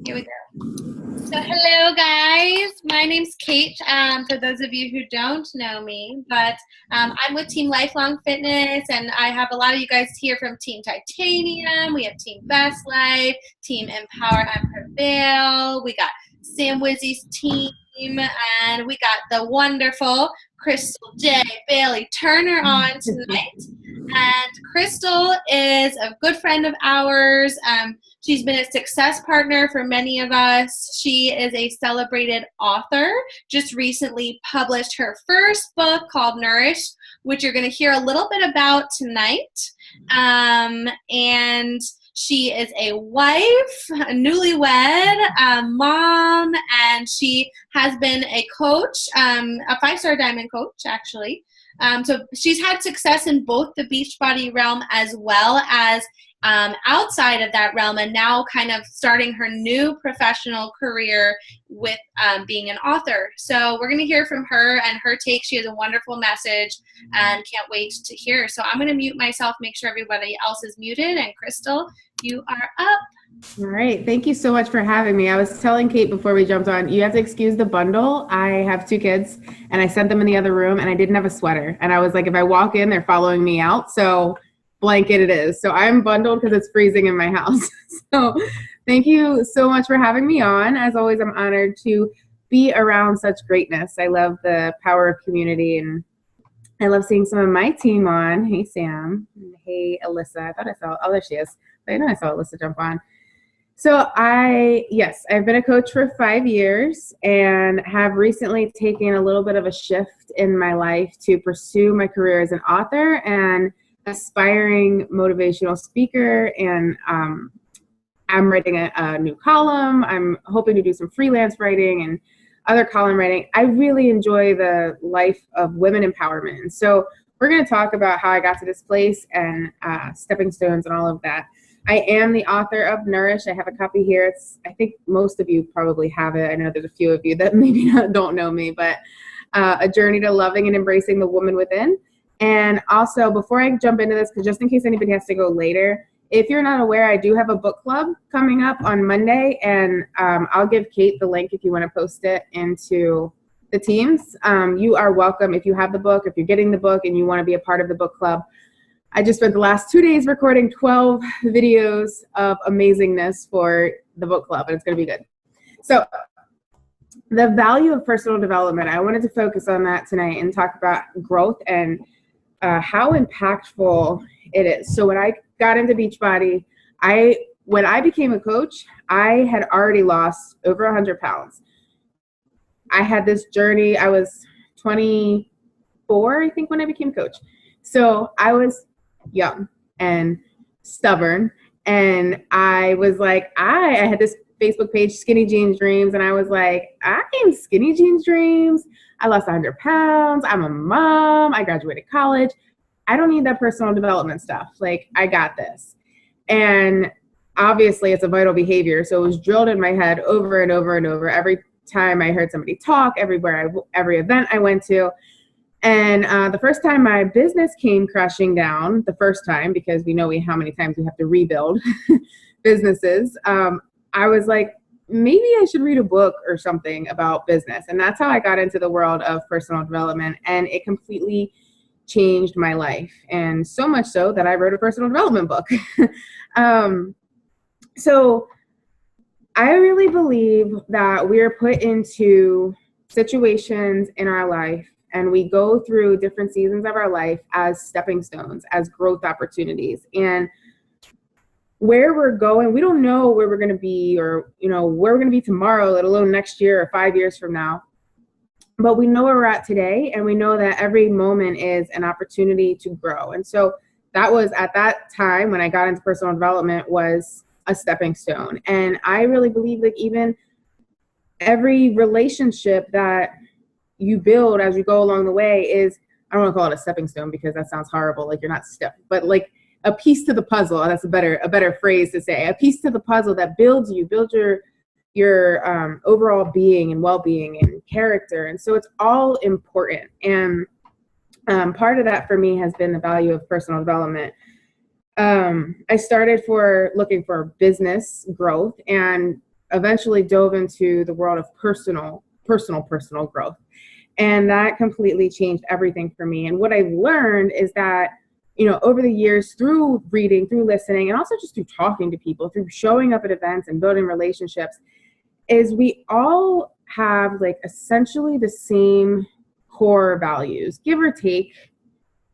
Here we go. So hello guys, my name's Kate, for those of you who don't know me, but I'm with Team Lifelong Fitness, and I have a lot of you guys here from Team Titanium. We have Team Best Life, Team Empower and Prevail, we got Sam Wizzy's team, and we got the wonderful Krystle J. Bailey Turner on tonight. And Krystle is a good friend of ours. She's been a success partner for many of us. She is a celebrated author, just recently published her first book called NOURISH, which you're going to hear a little bit about tonight. And she is a wife, a newlywed, mom, and she has been a coach, a 5-star diamond coach, actually. So she's had success in both the Beachbody realm as well as outside of that realm, and now kind of starting her new professional career with being an author. So we're going to hear from her and her take. She has a wonderful message and can't wait to hear. So I'm going to mute myself, make sure everybody else is muted, and Krystle, you are up. All right. Thank you so much for having me. I was telling Kate before we jumped on, you have to excuse the bundle. I have 2 kids and I sent them in the other room and I didn't have a sweater. And I was like, if I walk in, they're following me out. So blanket it is. So I'm bundled because it's freezing in my house. So thank you so much for having me on. As always, I'm honored to be around such greatness. I love the power of community, and I love seeing some of my team on. Hey, Sam. Hey, Alyssa. I thought I saw, oh, there she is. But I know I saw Alyssa jump on. So I've been a coach for 5 years and have recently taken a little bit of a shift in my life to pursue my career as an author and aspiring motivational speaker. And I'm writing a new column. I'm hoping to do some freelance writing and other column writing. I really enjoy the life of women empowerment. And so we're going to talk about how I got to this place and stepping stones and all of that. I am the author of Nourish. I have a copy here. I think most of you probably have it. I know there's a few of you that maybe don't know me, but a journey to loving and embracing the woman within. And also, before I jump into this, because just in case anybody has to go later, if you're not aware, I do have a book club coming up on Monday, and I'll give Kate the link if you want to post it into the teams. You are welcome if you have the book, if you're getting the book and you want to be a part of the book club. I just spent the last 2 days recording 12 videos of amazingness for the book club, and it's going to be good. So the value of personal development, I wanted to focus on that tonight and talk about growth and how impactful it is. So when I got into Beachbody, when I became a coach, I had already lost over 100 pounds. I had this journey. I was 24, I think, when I became a coach. So I was young and stubborn, and I was like, I had this Facebook page, Skinny Jeans Dreams, and I was like, I am Skinny Jeans Dreams. I lost 100 pounds. I'm a mom. I graduated college. I don't need that personal development stuff. Like, I got this. And obviously it's a vital behavior, so it was drilled in my head over and over and over every time I heard somebody talk, every event I went to. And the first time my business came crashing down, the first time, because we know how many times we have to rebuild businesses, I was like, maybe I should read a book or something about business. And that's how I got into the world of personal development. And it completely changed my life. And so much so that I wrote a personal development book. So I really believe that we are put into situations in our life, and we go through different seasons of our life as stepping stones, as growth opportunities. And where we're going, we don't know where we're going to be, or where we're going to be tomorrow, let alone next year or 5 years from now. But we know where we're at today, and we know that every moment is an opportunity to grow. And so that was, at that time when I got into personal development, was a stepping stone. And I really believe that even every relationship that you build as you go along the way is, I don't want to call it a stepping stone because that sounds horrible, like you're not but like a piece to the puzzle. That's a better phrase to say. A piece to the puzzle that builds your overall being and well-being and character. And so it's all important. And part of that for me has been the value of personal development. I started looking for business growth, and eventually dove into the world of personal growth. And that completely changed everything for me. And what I've learned is that, you know, over the years, through reading, through listening, and also just through talking to people, through showing up at events and building relationships, is we all have like essentially the same core values, give or take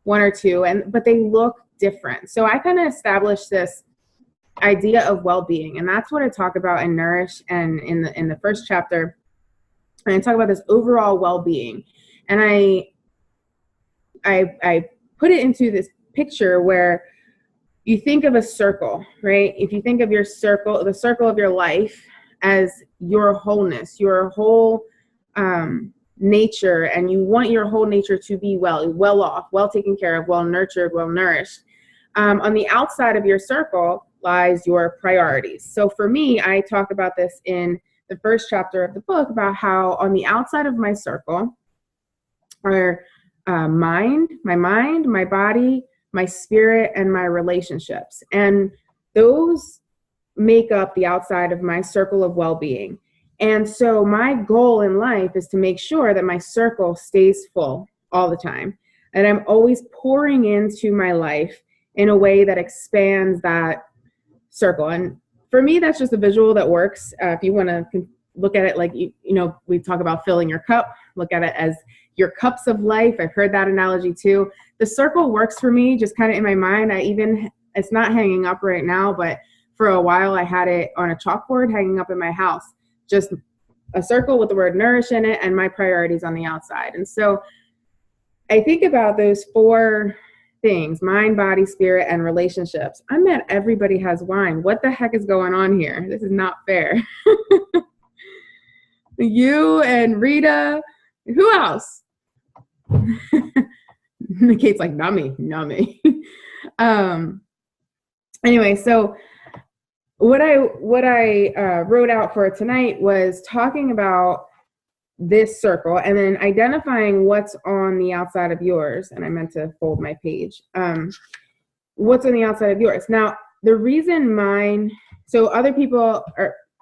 one or two, but they look different. So I kind of established this idea of well-being, and that's what I talk about in Nourish, and in the first chapter. And I talk about this overall well-being, and I put it into this picture where you think of a circle, right? If you think of your circle, the circle of your life as your wholeness, your whole nature, and you want your whole nature to be well off, well taken care of, well nurtured, well nourished. On the outside of your circle lies your priorities. So for me, I talk about this in the first chapter of the book, about how on the outside of my circle are my mind, my body, my spirit, and my relationships. And those make up the outside of my circle of well-being. And so my goal in life is to make sure that my circle stays full all the time, and I'm always pouring into my life in a way that expands that circle. And for me, that's just a visual that works. If you want to look at it like, you know, we talk about filling your cup, look at it as your cups of life. I've heard that analogy too. The circle works for me just kind of in my mind. It's not hanging up right now, but for a while I had it on a chalkboard hanging up in my house, just a circle with the word nourish in it and my priorities on the outside. And so I think about those four things: mind, body, spirit, and relationships. I bet everybody has wine. What the heck is going on here? This is not fair. You and Rita, who else? Kate's like, not me. Anyway, so what I wrote out for tonight was talking about this circle and then identifying what's on the outside of yours. And I meant to fold my page. What's on the outside of yours? Now, the reason so other people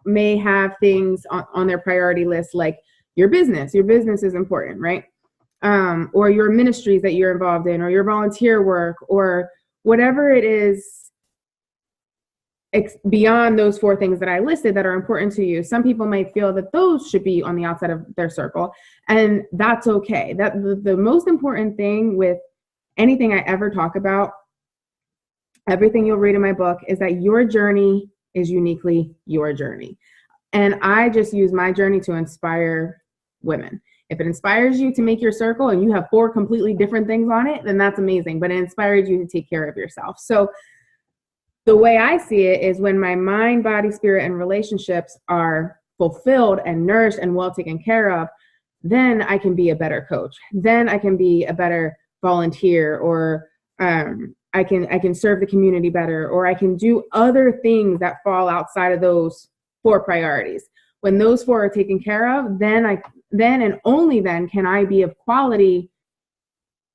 may have things on their priority list, like your business. Your business is important, right? Or your ministries that you're involved in, or your volunteer work, or whatever it is beyond those four things that I listed that are important to you. Some people might feel that those should be on the outside of their circle, and that's okay. That the most important thing with anything I ever talk about, everything you'll read in my book, is that your journey is uniquely your journey. And I just use my journey to inspire women. If it inspires you to make your circle and you have four completely different things on it, then that's amazing. But it inspires you to take care of yourself. So the way I see it is when my mind, body, spirit, and relationships are fulfilled and nourished and well taken care of, then I can be a better coach. Then I can be a better volunteer, or I can serve the community better, or I can do other things that fall outside of those four priorities. When those four are taken care of, then and only then can I be of quality,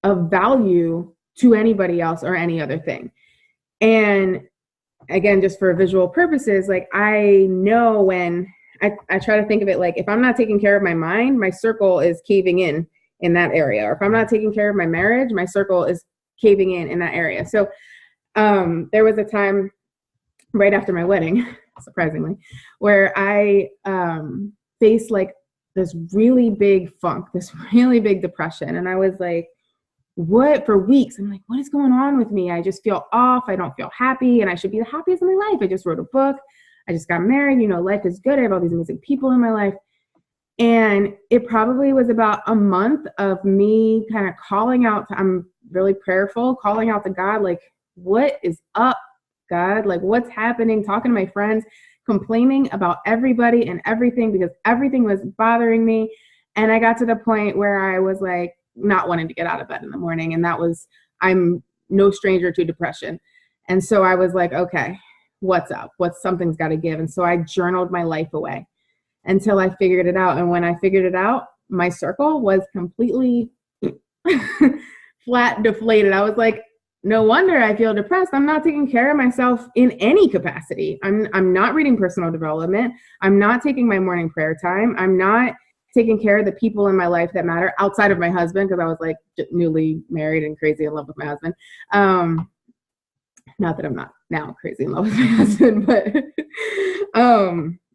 of value to anybody else or any other thing. And again, just for visual purposes, like I know when I try to think of it like, if I'm not taking care of my mind, my circle is caving in that area. Or if I'm not taking care of my marriage, my circle is caving in that area. So there was a time right after my wedding, surprisingly, where I faced like this really big funk, this really big depression. And I was like, for weeks, I'm like, what is going on with me? I just feel off. I don't feel happy, and I should be the happiest in my life. I just wrote a book. I just got married. You know, life is good. I have all these amazing people in my life. And it probably was about a month of me kind of calling out I'm really prayerful, calling out to God, like, what is up, God? Like, what's happening? Talking to my friends, complaining about everybody and everything, because everything was bothering me. And I got to the point where I was like not wanting to get out of bed in the morning. And I'm no stranger to depression. And so I was like, okay, what's up? Something's got to give. And so I journaled my life away until I figured it out. And when I figured it out, my circle was completely flat, deflated. I was like, no wonder I feel depressed. I'm not taking care of myself in any capacity. I'm not reading personal development. I'm not taking my morning prayer time. I'm not taking care of the people in my life that matter outside of my husband, because I was like newly married and crazy in love with my husband. Not that I'm not now crazy in love with my husband, but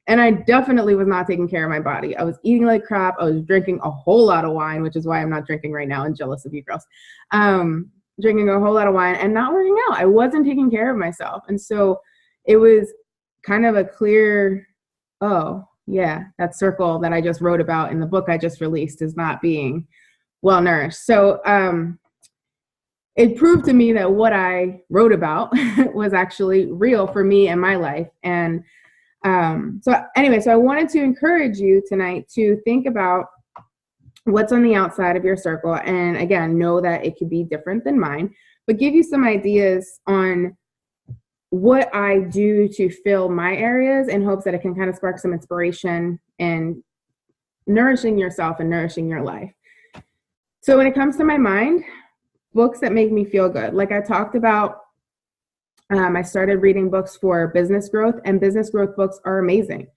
and I definitely was not taking care of my body. I was eating like crap. I was drinking a whole lot of wine, which is why I'm not drinking right now and jealous of you girls. Drinking a whole lot of wine and not working out. I wasn't taking care of myself. And so it was kind of a clear, oh, yeah, that circle that I just wrote about in the book I just released is not being well nourished. So it proved to me that what I wrote about was actually real for me and my life. And so I wanted to encourage you tonight to think about what's on the outside of your circle. And again, know that it could be different than mine, but give you some ideas on what I do to fill my areas in hopes that it can kind of spark some inspiration and nourishing yourself and nourishing your life. So when it comes to my mind, books that make me feel good. Like I talked about, I started reading books for business growth, and business growth books are amazing.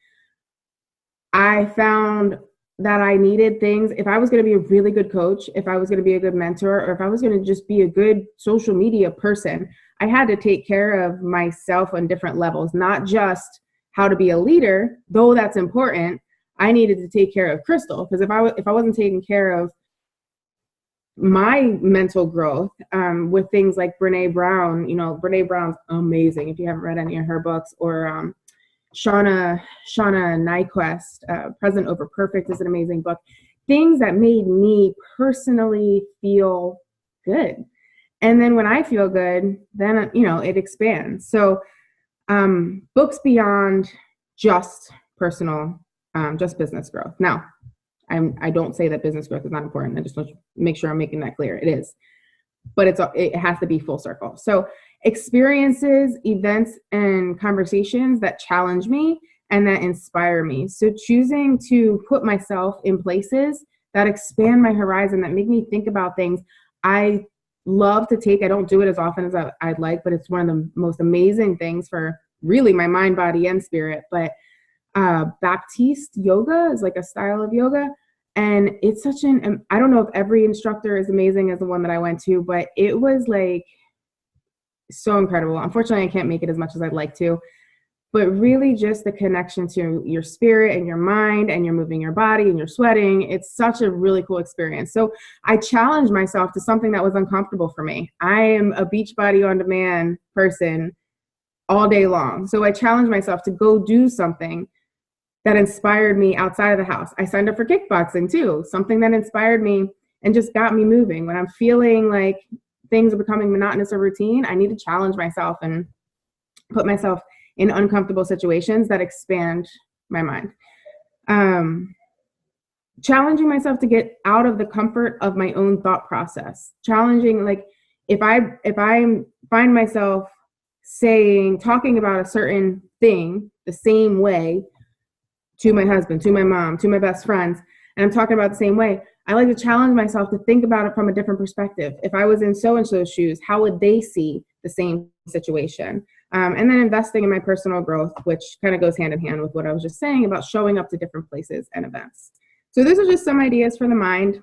I found that I needed things. If I was going to be a really good coach, if I was going to be a good mentor, or if I was going to just be a good social media person, I had to take care of myself on different levels, not just how to be a leader, though that's important. I needed to take care of Krystle, because if I wasn't taking care of my mental growth with things like Brene Brown, Brene Brown's amazing. If you haven't read any of her books, or Shauna Nyquist, Present Over Perfect is an amazing book. Things that made me personally feel good. And then when I feel good, then, it expands. So books beyond just personal, just business growth. Now, I don't say that business growth is not important. I just want to make sure I'm making that clear. It is. But it has to be full circle. So experiences, events, and conversations that challenge me and that inspire me. So choosing to put myself in places that expand my horizon, that make me think about things I love to take. I don't do it as often as I'd like, but it's one of the most amazing things for really my mind, body, and spirit. But Baptiste yoga is like a style of yoga. And it's such I don't know if every instructor is amazing as the one that I went to, but it was like so incredible. Unfortunately, I can't make it as much as I'd like to, but really just the connection to your spirit and your mind, and you're moving your body and you're sweating. It's such a really cool experience. So I challenged myself to something that was uncomfortable for me. I am a Beachbody on demand person all day long. So I challenged myself to go do something that inspired me outside of the house. I signed up for kickboxing too, something that inspired me and just got me moving. When I'm feeling like things are becoming monotonous or routine, I need to challenge myself and put myself in uncomfortable situations that expand my mind. Challenging myself to get out of the comfort of my own thought process. Challenging, like if I find myself talking about a certain thing the same way to my husband, to my mom, to my best friends, and I'm talking about the same way, I like to challenge myself to think about it from a different perspective. If I was in so-and-so's shoes, how would they see the same situation? And then investing in my personal growth, which kind of goes hand in hand with what I was just saying about showing up to different places and events. So these are just some ideas for the mind.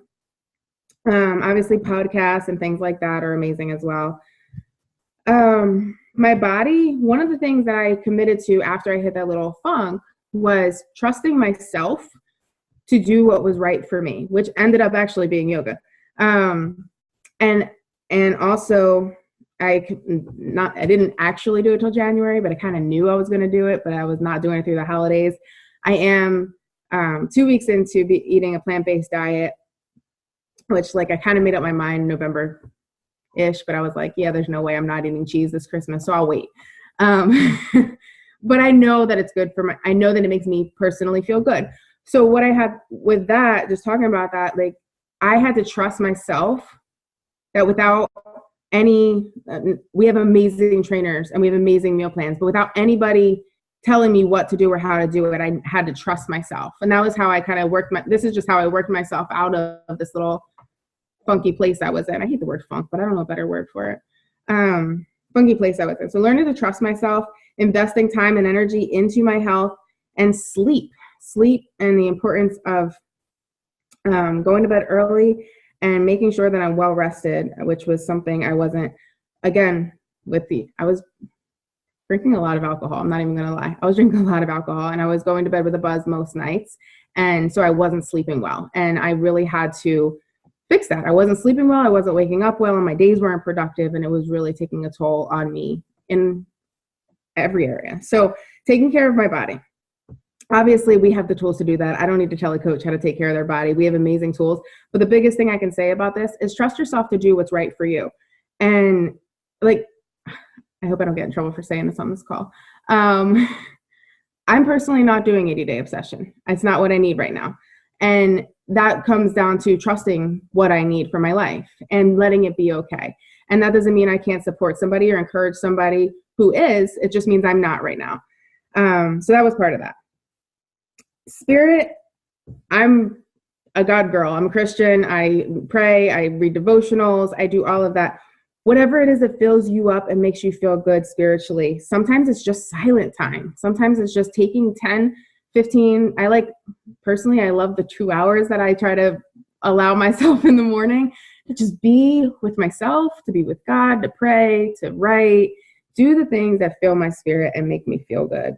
Obviously, podcasts and things like that are amazing as well. My body, one of the things that I committed to after I hit that little funk was trusting myself to do what was right for me, which ended up actually being yoga. And also I didn't actually do it till January, but I kind of knew I was going to do it, but I was not doing it through the holidays. I am 2 weeks into eating a plant-based diet, which I kind of made up my mind November-ish, but I was like, yeah, there's no way I'm not eating cheese this Christmas, so I'll wait. But I know that it's good I know that it makes me personally feel good. So what I had with that, just talking about that, I had to trust myself that without we have amazing trainers and we have amazing meal plans, but without anybody telling me what to do or how to do it, I had to trust myself. And that was how I kind of this is just how I worked myself out of this little funky place I was in. I hate the word funk, but I don't know a better word for it. funky place I was in. So learning to trust myself, investing time and energy into my health, and sleep and the importance of going to bed early and making sure that I'm well rested, which was something I wasn't, again, I was drinking a lot of alcohol. I'm not even going to lie. I was drinking a lot of alcohol and I was going to bed with a buzz most nights. And so I wasn't sleeping well. And I really had to fix that. I wasn't sleeping well. I wasn't waking up well and my days weren't productive. And it was really taking a toll on me in every area. So taking care of my body. Obviously, we have the tools to do that. I don't need to tell a coach how to take care of their body. We have amazing tools. But the biggest thing I can say about this is trust yourself to do what's right for you. And like, I hope I don't get in trouble for saying this on this call. I'm personally not doing 80-day obsession. It's not what I need right now. And that comes down to trusting what I need for my life and letting it be okay. And that doesn't mean I can't support somebody or encourage somebody who is. It just means I'm not right now. So that was part of that. Spirit, I'm a God girl. I'm a Christian. I pray. I read devotionals. I do all of that. Whatever it is that fills you up and makes you feel good spiritually. Sometimes it's just silent time. Sometimes it's just taking 10, 15. I love the 2 hours that I try to allow myself in the morning to just be with myself, to be with God, to pray, to write, do the things that fill my spirit and make me feel good.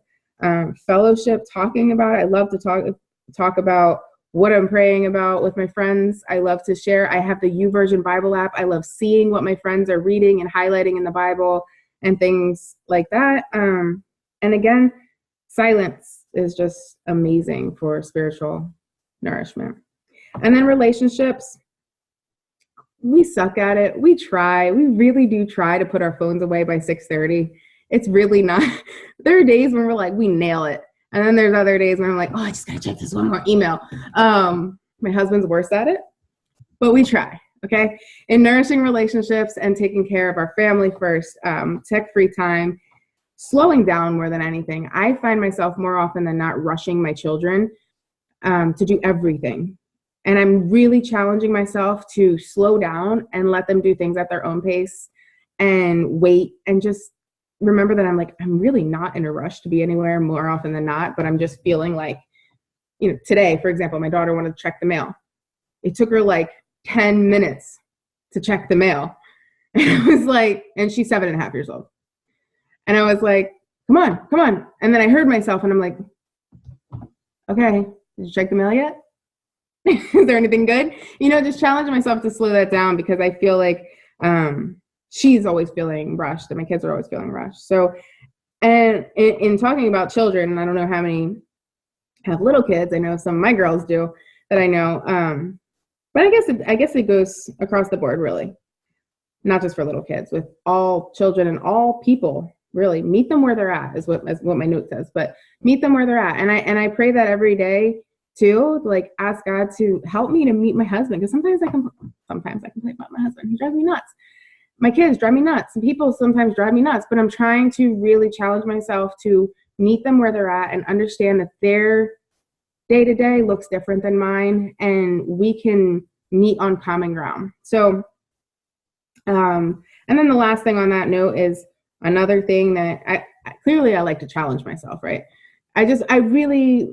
Fellowship, talking about it. I love to talk about what I'm praying about with my friends. I love to share. I have the YouVersion Bible app. I love seeing what my friends are reading and highlighting in the Bible and things like that. And again, silence is just amazing for spiritual nourishment. And then relationships. We suck at it. We try. We really do try to put our phones away by 6:30. It's really not. There are days when we're like, we nail it. And then there's other days when I'm like, oh, I just got to check this one more email. My husband's worse at it, but we try, okay? In nourishing relationships and taking care of our family first, tech-free time, slowing down more than anything. I find myself more often than not rushing my children to do everything. And I'm really challenging myself to slow down and let them do things at their own pace and wait and just remember that I'm really not in a rush to be anywhere more often than not, but I'm just feeling like, today, for example, my daughter wanted to check the mail. It took her like 10 minutes to check the mail. And I was like, and she's 7.5 years old. And I was like, come on. And then I heard myself and I'm like, okay, did you check the mail yet? Is there anything good? Just challenging myself to slow that down because I feel like, she's always feeling rushed and my kids are always feeling rushed. So, and in talking about children, and I don't know how many have little kids. I know some of my girls do that I know. But I guess it goes across the board, really, not just for little kids, with all children and all people, really. Meet them where they're at is what my note says, but meet them where they're at. And I pray that every day too, like ask God to help me to meet my husband. Because sometimes I complain about my husband. He drives me nuts. My kids drive me nuts. And people sometimes drive me nuts, but I'm trying to really challenge myself to meet them where they're at and understand that their day-to-day looks different than mine and we can meet on common ground. So, and then the last thing on that note is another thing that I like to challenge myself, right? I really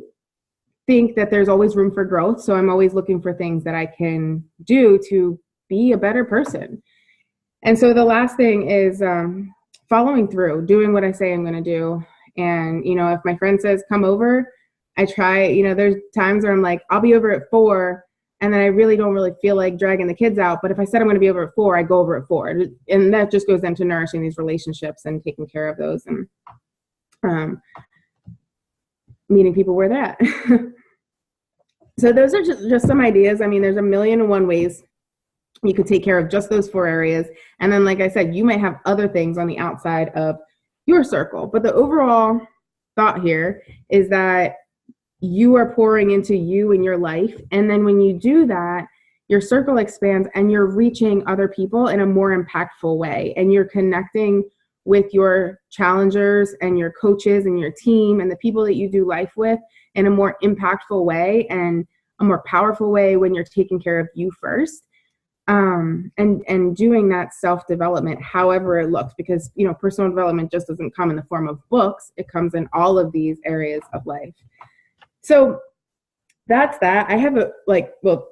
think that there's always room for growth. So I'm always looking for things that I can do to be a better person. And so the last thing is following through, doing what I say I'm going to do. And, if my friend says, come over, I try, there's times where I'm like, I'll be over at 4. And then I really don't feel like dragging the kids out. But if I said I'm going to be over at 4, I go over at 4. And that just goes into nourishing these relationships and taking care of those and meeting people where they're at. So those are just some ideas. I mean, there's 1,000,001 ways you could take care of just those 4 areas. And then, like I said, you may have other things on the outside of your circle. But the overall thought here is that you are pouring into you in your life. And then when you do that, your circle expands and you're reaching other people in a more impactful way. And you're connecting with your challengers and your coaches and your team and the people that you do life with in a more impactful way and a more powerful way when you're taking care of you first. and doing that self-development, however it looks, because, you know, personal development just doesn't come in the form of books. It comes in all of these areas of life. So that's that. I have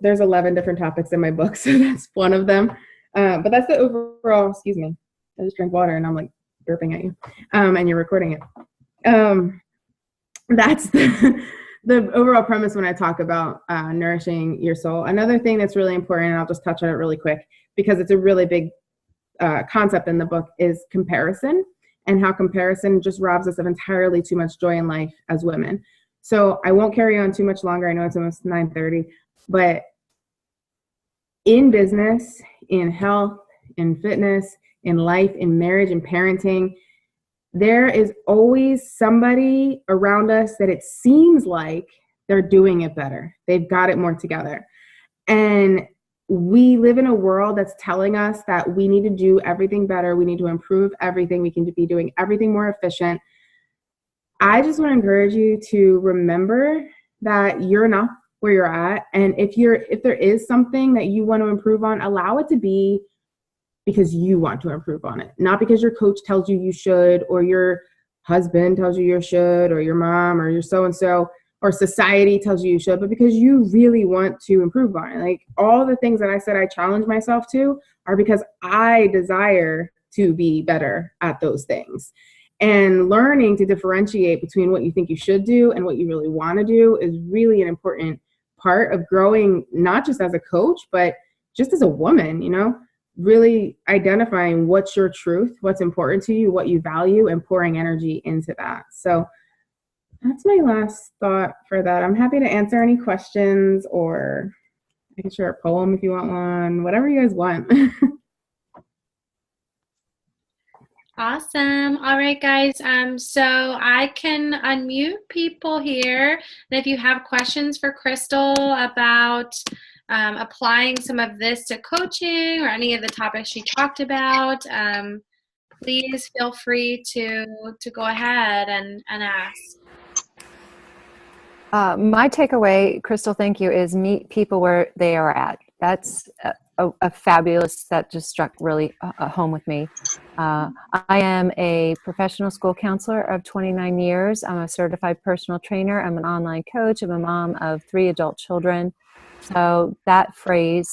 there's 11 different topics in my book, so that's one of them. But that's the overall, excuse me, I just drank water and I'm like burping at you, and you're recording it. That's the overall premise when I talk about nourishing your soul. Another thing that's really important, and I'll just touch on it really quick because it's a really big concept in the book, is comparison, and how comparison just robs us of entirely too much joy in life as women. So I won't carry on too much longer. I know it's almost 9:30, but in business, in health, in fitness, in life, in marriage, in parenting, there is always somebody around us that it seems like they're doing it better. They've got it more together. And we live in a world that's telling us that we need to do everything better. We need to improve everything. We can be doing everything more efficient. I just want to encourage you to remember that you're enough where you're at. And if there is something that you want to improve on, allow it to be because you want to improve on it, not because your coach tells you you should, or your husband tells you you should, or your mom, or your so-and-so, or society tells you should, but because you really want to improve on it. Like all the things that I said I challenge myself to are because I desire to be better at those things. And learning to differentiate between what you think you should do and what you really want to do is really an important part of growing, not just as a coach, but just as a woman, you know? Really identifying what's your truth, what's important to you, what you value, and pouring energy into that. So that's my last thought for that. I'm happy to answer any questions, or I can share a poem if you want one, whatever you guys want. Awesome. All right, guys. So I can unmute people here. And if you have questions for Krystle about applying some of this to coaching or any of the topics she talked about, please feel free to go ahead and ask. My takeaway, Krystle, thank you, is meet people where they are at. That's a fabulous, that just struck really home with me. I am a professional school counselor of 29 years. I'm a certified personal trainer. I'm an online coach. I'm a mom of 3 adult children. So that phrase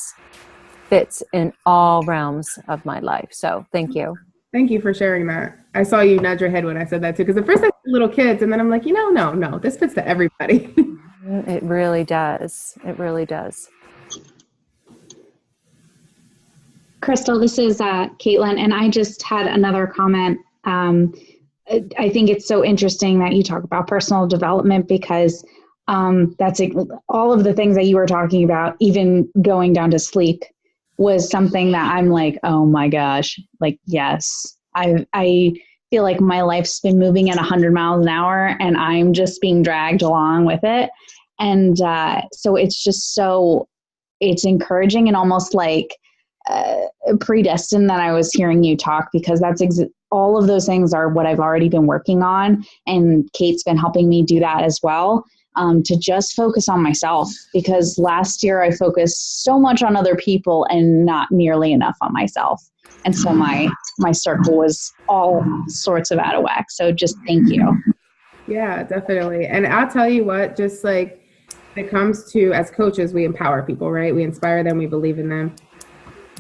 fits in all realms of my life. So thank you. Thank you for sharing that. I saw you nod your head when I said that too, because at first I said little kids, and then I'm like, no, this fits to everybody. It really does. It really does. Krystle, this is Caitlin, and I just had another comment. I think it's so interesting that you talk about personal development, because that's all of the things that you were talking about, even going down to sleep, was something that I'm like, oh my gosh, like, yes, I feel like my life's been moving at 100 miles an hour and I'm just being dragged along with it. And so it's just it's encouraging and almost like predestined that I was hearing you talk, because that's all of those things are what I've already been working on. And Kate's been helping me do that as well. To just focus on myself, because last year I focused so much on other people and not nearly enough on myself. And so my circle was all sorts of out of whack. So just thank you. Yeah, definitely. And I'll tell you what, just like when it comes to, as coaches, we empower people, right? We inspire them. We believe in them.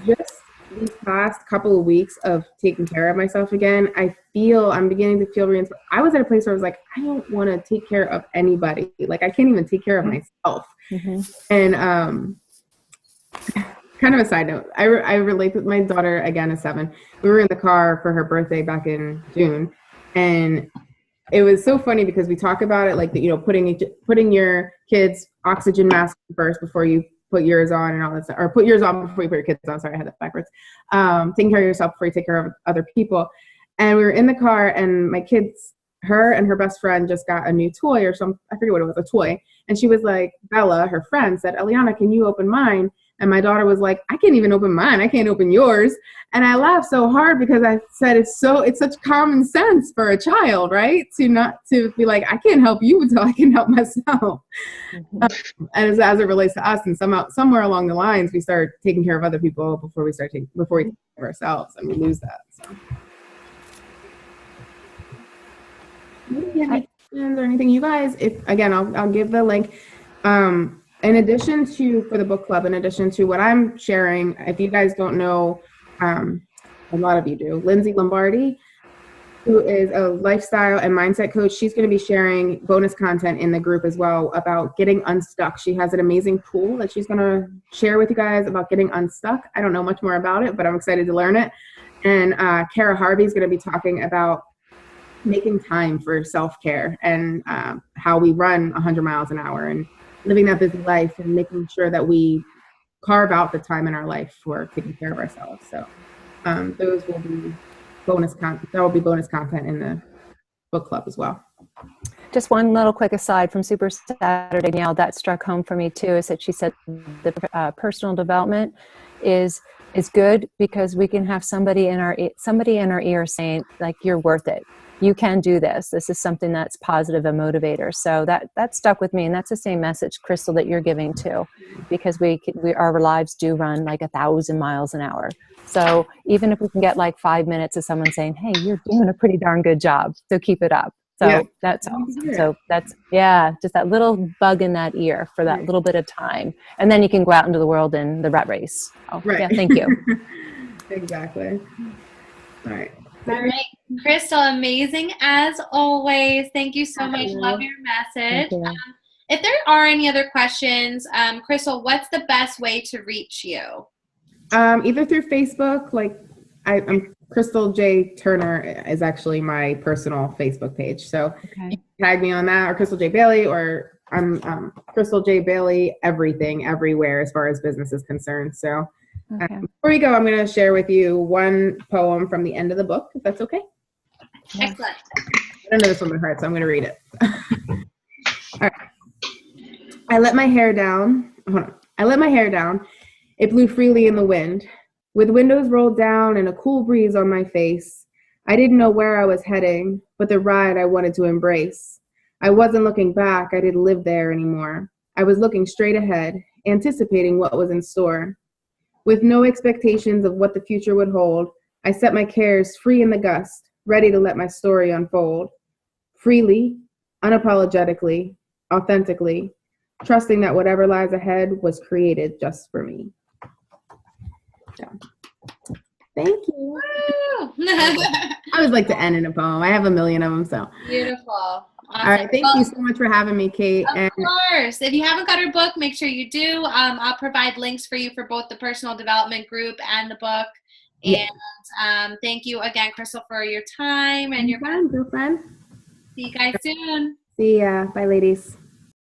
Just these past couple of weeks of taking care of myself again, I'm beginning to feel reinspired. I was at a place where I was like, I don't want to take care of anybody. Like, I can't even take care of myself. Mm-hmm. And kind of a side note, I relate with my daughter, again, is 7. We were in the car for her birthday back in June, and it was so funny because we talk about it like, putting your kids' oxygen mask first before you put yours on and all that stuff, or put yours on before you put your kids on. Sorry, I had that backwards. Taking care of yourself before you take care of other people. And we were in the car, and my kids, her and her best friend, just got a new toy or something. I forget what it was, a toy. And she was like, Bella, her friend, said, Eliana, can you open mine? And my daughter was like, I can't even open mine. I can't open yours. And I laughed so hard because I said, it's such common sense for a child, right? To be like, I can't help you until I can help myself. And as it relates to us, and somewhere along the lines, we start taking care of other people before we take care of ourselves, and we lose that. So. Any questions or anything, you guys? I'll give the link. In addition to, for the book club, in addition to what I'm sharing, if you guys don't know, a lot of you do, Lindsay Lombardi, who is a lifestyle and mindset coach, she's going to be sharing bonus content in the group as well about getting unstuck. She has an amazing tool that she's going to share with you guys about getting unstuck. I don't know much more about it, but I'm excited to learn it. And Kara Harvey is going to be talking about making time for self-care and how we run 100 miles an hour and living that busy life and making sure that we carve out the time in our life for taking care of ourselves. So those will be bonus content. There will be bonus content in the book club as well. Just one little quick aside from Super Saturday, now that struck home for me too, is that she said the personal development is good because we can have somebody in our ear saying, like, you're worth it. You can do this. This is something that's positive and motivator. So that stuck with me, and that's the same message, Krystle, that you're giving too, because our lives do run like 1,000 miles an hour. So even if we can get like 5 minutes of someone saying, "Hey, you're doing a pretty darn good job, so keep it up." So that's all. So that's just that little bug in that ear for that little bit of time, and then you can go out into the world in the rat race. Oh, yeah, thank you. Exactly. All right. All right, Krystle, amazing as always. Thank you so much. Love your message. If there are any other questions, Krystle, what's the best way to reach you? Either through Facebook, like I'm Krystle J. Turner is actually my personal Facebook page. So you can tag me on that, or Krystle J. Bailey, or I'm Krystle J. Bailey, everything, everywhere as far as business is concerned. So before we go, I'm going to share with you one poem from the end of the book, if that's okay. Excellent. I don't know this one by heart, so I'm going to read it. All right. I let my hair down. Hold on. I let my hair down. It blew freely in the wind. With windows rolled down and a cool breeze on my face, I didn't know where I was heading, but the ride I wanted to embrace. I wasn't looking back. I didn't live there anymore. I was looking straight ahead, anticipating what was in store. With no expectations of what the future would hold, I set my cares free in the gust, ready to let my story unfold. Freely, unapologetically, authentically, trusting that whatever lies ahead was created just for me. So, thank you. I always like to end in a poem. I have a million of them, so. Beautiful. Awesome. All right, thank you so much for having me, Kate. Of course. If you haven't got her book, make sure you do. I'll provide links for you for both the personal development group and the book. And thank you again, Krystle, for your time and your girlfriend. See you guys soon. See ya. Bye, ladies.